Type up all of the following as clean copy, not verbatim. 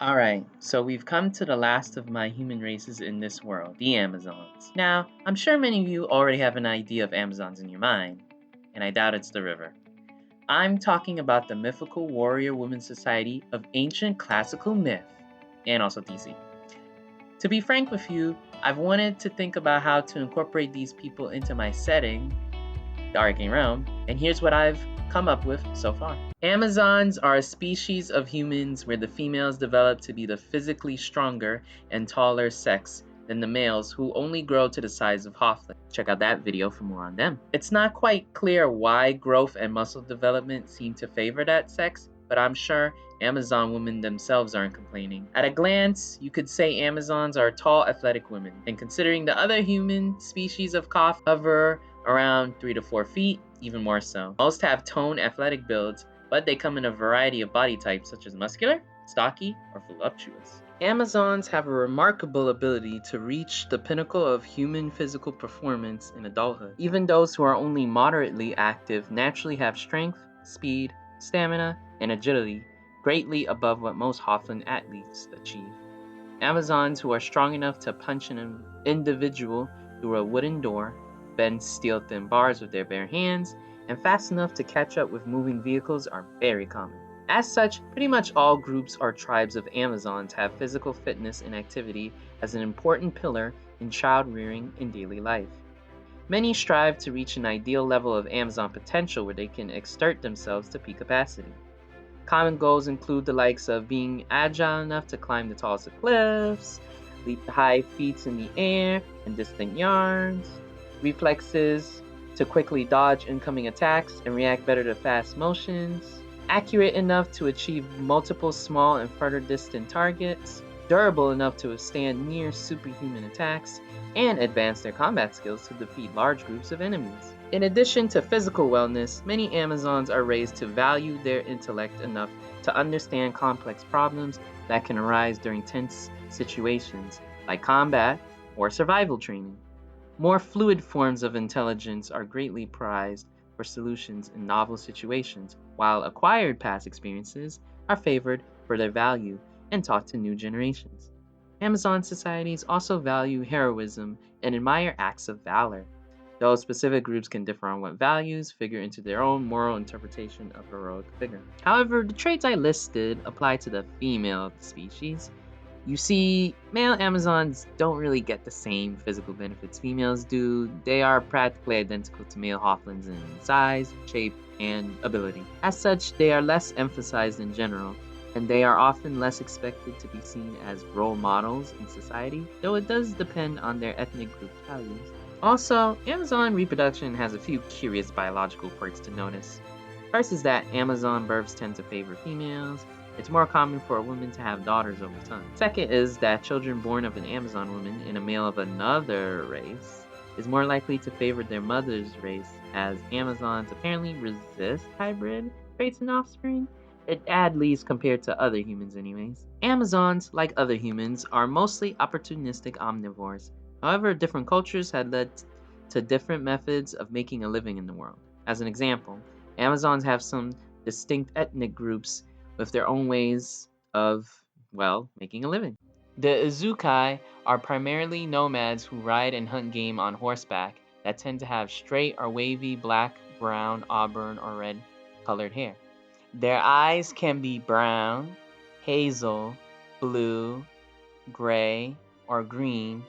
Alright, so we've come to the last of my human races in this world, the Amazons. Now, I'm sure many of you already have an idea of Amazons in your mind, and I doubt it's the river. I'm talking about the mythical warrior woman society of ancient classical myth, and also DC. To be frank with you, I've wanted to think about how to incorporate these people into my setting, the Arcane realm, and here's what I've come up with so far. Amazons are a species of humans where the females develop to be the physically stronger and taller sex than the males, who only grow to the size of halflings. Check out that video for more on them. It's not quite clear why growth and muscle development seem to favor that sex, but I'm sure Amazon women themselves aren't complaining. At a glance, you could say Amazons are tall, athletic women, and considering the other human species of Koth hover around 3 to 4 feet, even more so. Most have toned, athletic builds, but they come in a variety of body types such as muscular, stocky, or voluptuous. Amazons have a remarkable ability to reach the pinnacle of human physical performance in adulthood. Even those who are only moderately active naturally have strength, speed, stamina, and agility greatly above what most halfling athletes achieve. Amazons who are strong enough to punch an individual through a wooden door, bend steel-thin bars with their bare hands, and fast enough to catch up with moving vehicles are very common. As such, pretty much all groups or tribes of Amazons have physical fitness and activity as an important pillar in child rearing in daily life. Many strive to reach an ideal level of Amazon potential where they can exert themselves to peak capacity. Common goals include the likes of being agile enough to climb the tallest of cliffs, leap high feats in the air and distant yards, reflexes to quickly dodge incoming attacks and react better to fast motions, accurate enough to achieve multiple small and further distant targets, durable enough to withstand near superhuman attacks, and advance their combat skills to defeat large groups of enemies. In addition to physical wellness, many Amazons are raised to value their intellect enough to understand complex problems that can arise during tense situations, like combat or survival training. More fluid forms of intelligence are greatly prized for solutions in novel situations, while acquired past experiences are favored for their value and taught to new generations. Amazon societies also value heroism and admire acts of valor, though specific groups can differ on what values figure into their own moral interpretation of heroic figure. However, the traits I listed apply to the female of the species. You see, male Amazons don't really get the same physical benefits females do. They are practically identical to male halflings in size, shape, and ability. As such, they are less emphasized in general, and they are often less expected to be seen as role models in society, though it does depend on their ethnic group values. Also, Amazon reproduction has a few curious biological quirks to notice. First is that Amazon births tend to favor females. It's more common for a woman to have daughters over time. Second is that children born of an Amazon woman and a male of another race is more likely to favor their mother's race, as Amazons apparently resist hybrid traits in offspring, at least compared to other humans anyways. Amazons, like other humans, are mostly opportunistic omnivores. However, different cultures had led to different methods of making a living in the world. As an example, Amazons have some distinct ethnic groups with their own ways of, making a living. The Izukai are primarily nomads who ride and hunt game on horseback that tend to have straight or wavy black, brown, auburn, or red colored hair. Their eyes can be brown, hazel, blue, gray, or green,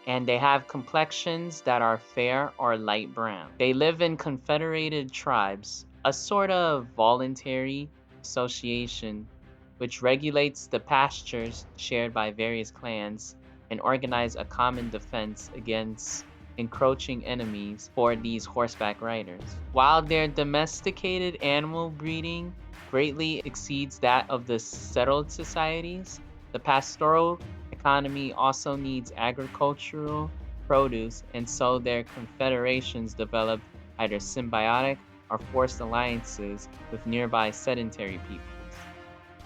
and they have complexions that are fair or light brown. They live in confederated tribes, a sort of voluntary association which regulates the pastures shared by various clans and organize a common defense against encroaching enemies for these horseback riders. While their domesticated animal breeding greatly exceeds that of the settled societies, the pastoral economy also needs agricultural produce, and so their confederations developed either symbiotic or forced alliances with nearby sedentary peoples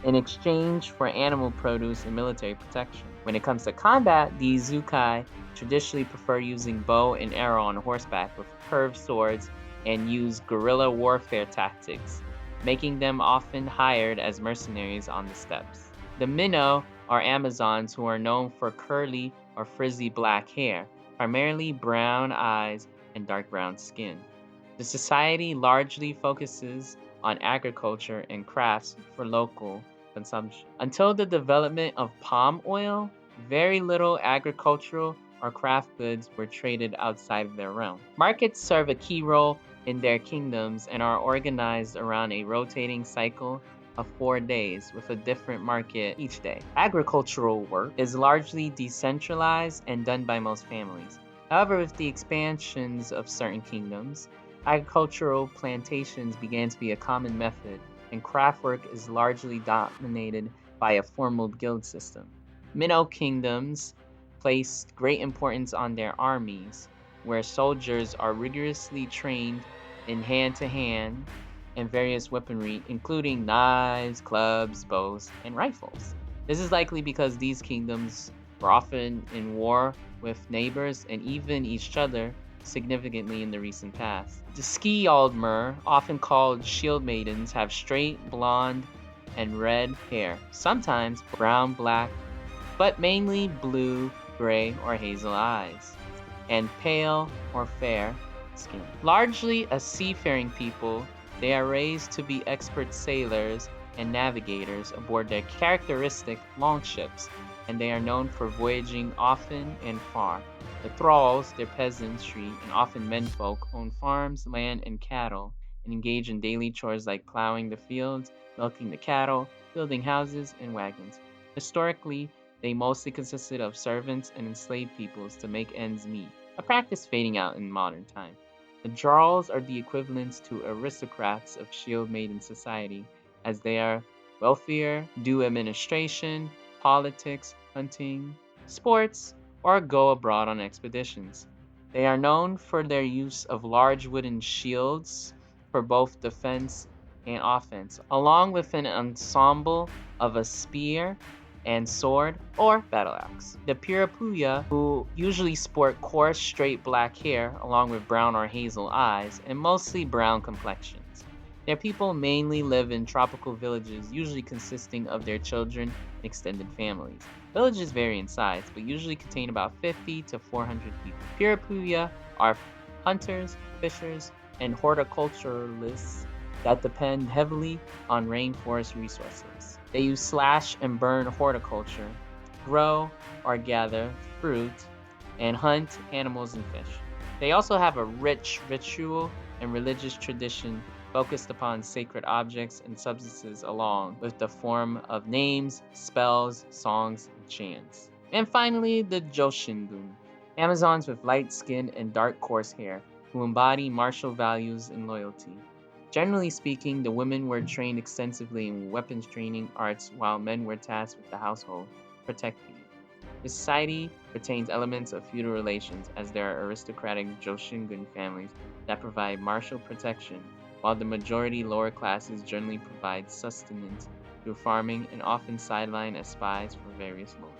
in exchange for animal produce and military protection. When it comes to combat, the Izukai traditionally prefer using bow and arrow on horseback with curved swords and use guerrilla warfare tactics, making them often hired as mercenaries on the steppes. The Minnow are Amazons who are known for curly or frizzy black hair, primarily brown eyes and dark brown skin. The society largely focuses on agriculture and crafts for local consumption. Until the development of palm oil, very little agricultural or craft goods were traded outside of their realm. Markets serve a key role in their kingdoms and are organized around a rotating cycle of 4 days with a different market each day. Agricultural work is largely decentralized and done by most families. However, with the expansions of certain kingdoms, agricultural plantations began to be a common method, and craft work is largely dominated by a formal guild system. Minnow kingdoms placed great importance on their armies, where soldiers are rigorously trained in hand-to-hand and various weaponry, including knives, clubs, bows, and rifles. This is likely because these kingdoms were often in war with neighbors and even each other significantly in the recent past. The Skialdmer, often called shield maidens, have straight blonde and red hair, sometimes brown, black, but mainly blue, gray, or hazel eyes, and pale or fair skin. Largely a seafaring people, they are raised to be expert sailors and navigators aboard their characteristic longships, and they are known for voyaging often and far. The thralls, their peasantry, and often menfolk, own farms, land, and cattle, and engage in daily chores like plowing the fields, milking the cattle, building houses, and wagons. Historically, they mostly consisted of servants and enslaved peoples to make ends meet, a practice fading out in modern times. The Jarls are the equivalents to aristocrats of shield maiden society, as they are wealthier, do administration, politics, hunting, sports, or go abroad on expeditions. They are known for their use of large wooden shields for both defense and offense, along with an ensemble of a spear and sword or battle axe. The Pirapuya, who usually sport coarse, straight black hair along with brown or hazel eyes and mostly brown complexions. Their people mainly live in tropical villages, usually consisting of their children and extended families. Villages vary in size, but usually contain about 50 to 400 people. Pirapuya are hunters, fishers, and horticulturalists that depend heavily on rainforest resources. They use slash and burn horticulture, grow or gather fruit, and hunt animals and fish. They also have a rich ritual and religious tradition focused upon sacred objects and substances along with the form of names, spells, songs, and chants. And finally, the Joshingun, Amazons with light skin and dark coarse hair, who embody martial values and loyalty. Generally speaking, the women were trained extensively in weapons training arts while men were tasked with the household, protecting it. The society retains elements of feudal relations as there are aristocratic Joshingun families that provide martial protection, while the majority lower classes generally provide sustenance through farming and often sideline as spies for various lords.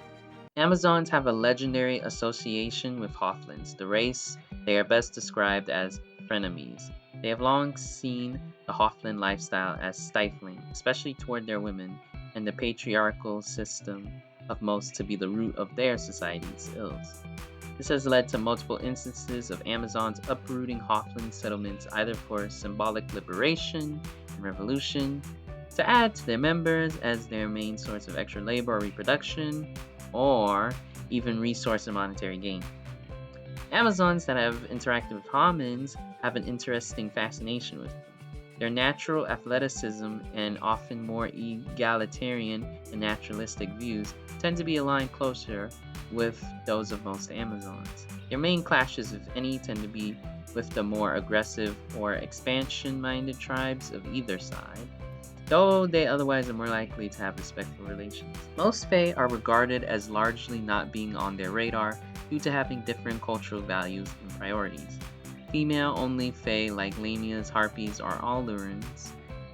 Amazons have a legendary association with Hofflins, the race they are best described as frenemies. They have long seen the Hofflin lifestyle as stifling, especially toward their women, and the patriarchal system of most to be the root of their society's ills. This has led to multiple instances of Amazons uprooting Hofflin settlements either for symbolic liberation and revolution, to add to their members as their main source of extra labor or reproduction, or even resource and monetary gain. Amazons that have interacted with homins have an interesting fascination with them. Their natural athleticism and often more egalitarian and naturalistic views tend to be aligned closer with those of most Amazons. Their main clashes, if any, tend to be with the more aggressive or expansion-minded tribes of either side, though they otherwise are more likely to have respectful relations. Most Fae are regarded as largely not being on their radar due to having different cultural values and priorities. Female-only Fae like Lamias, Harpies, or Allurans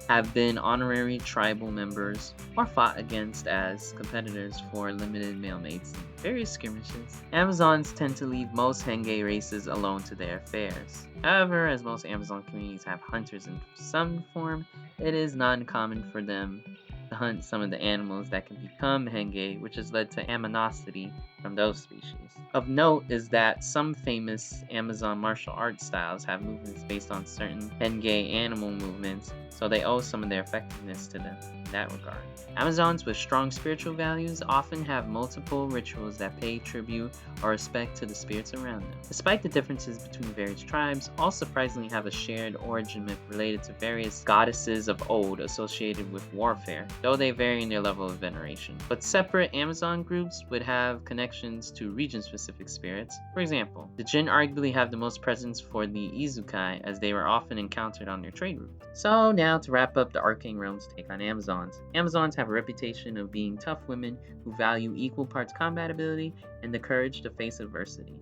have been honorary tribal members or fought against as competitors for limited male mates in various skirmishes. Amazons tend to leave most Henge races alone to their affairs. However, as most Amazon communities have hunters in some form, it is not uncommon for them to hunt some of the animals that can become Henge, which has led to animosity from those species. Of note is that some famous Amazon martial arts styles have movements based on certain Henge animal movements, so they owe some of their effectiveness to them in that regard. Amazons with strong spiritual values often have multiple rituals that pay tribute or respect to the spirits around them. Despite the differences between various tribes, all surprisingly have a shared origin myth related to various goddesses of old associated with warfare, though they vary in their level of veneration. But separate Amazon groups would have connections to region-specific spirits. For example, the Jin arguably have the most presence for the Izukai, as they were often encountered on their trade routes. So now to wrap up the Arcane Realm's take on Amazons. Amazons have a reputation of being tough women who value equal parts combat ability and the courage to face adversity.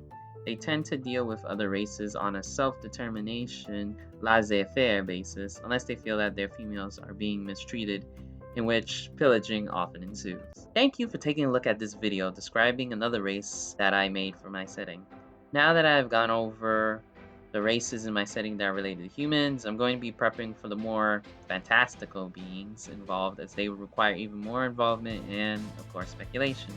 They tend to deal with other races on a self-determination, laissez-faire basis, unless they feel that their females are being mistreated, in which pillaging often ensues. Thank you for taking a look at this video describing another race that I made for my setting. Now that I've gone over the races in my setting that are related to humans, I'm going to be prepping for the more fantastical beings involved, as they would require even more involvement and, of course, speculation.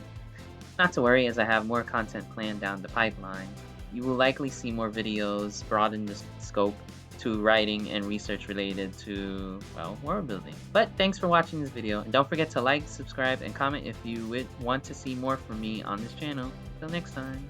Not to worry, as I have more content planned down the pipeline. You will likely see more videos broaden the scope to writing and research related to, well, world building. But thanks for watching this video, and don't forget to like, subscribe, and comment if you would want to see more from me on this channel. Until next time.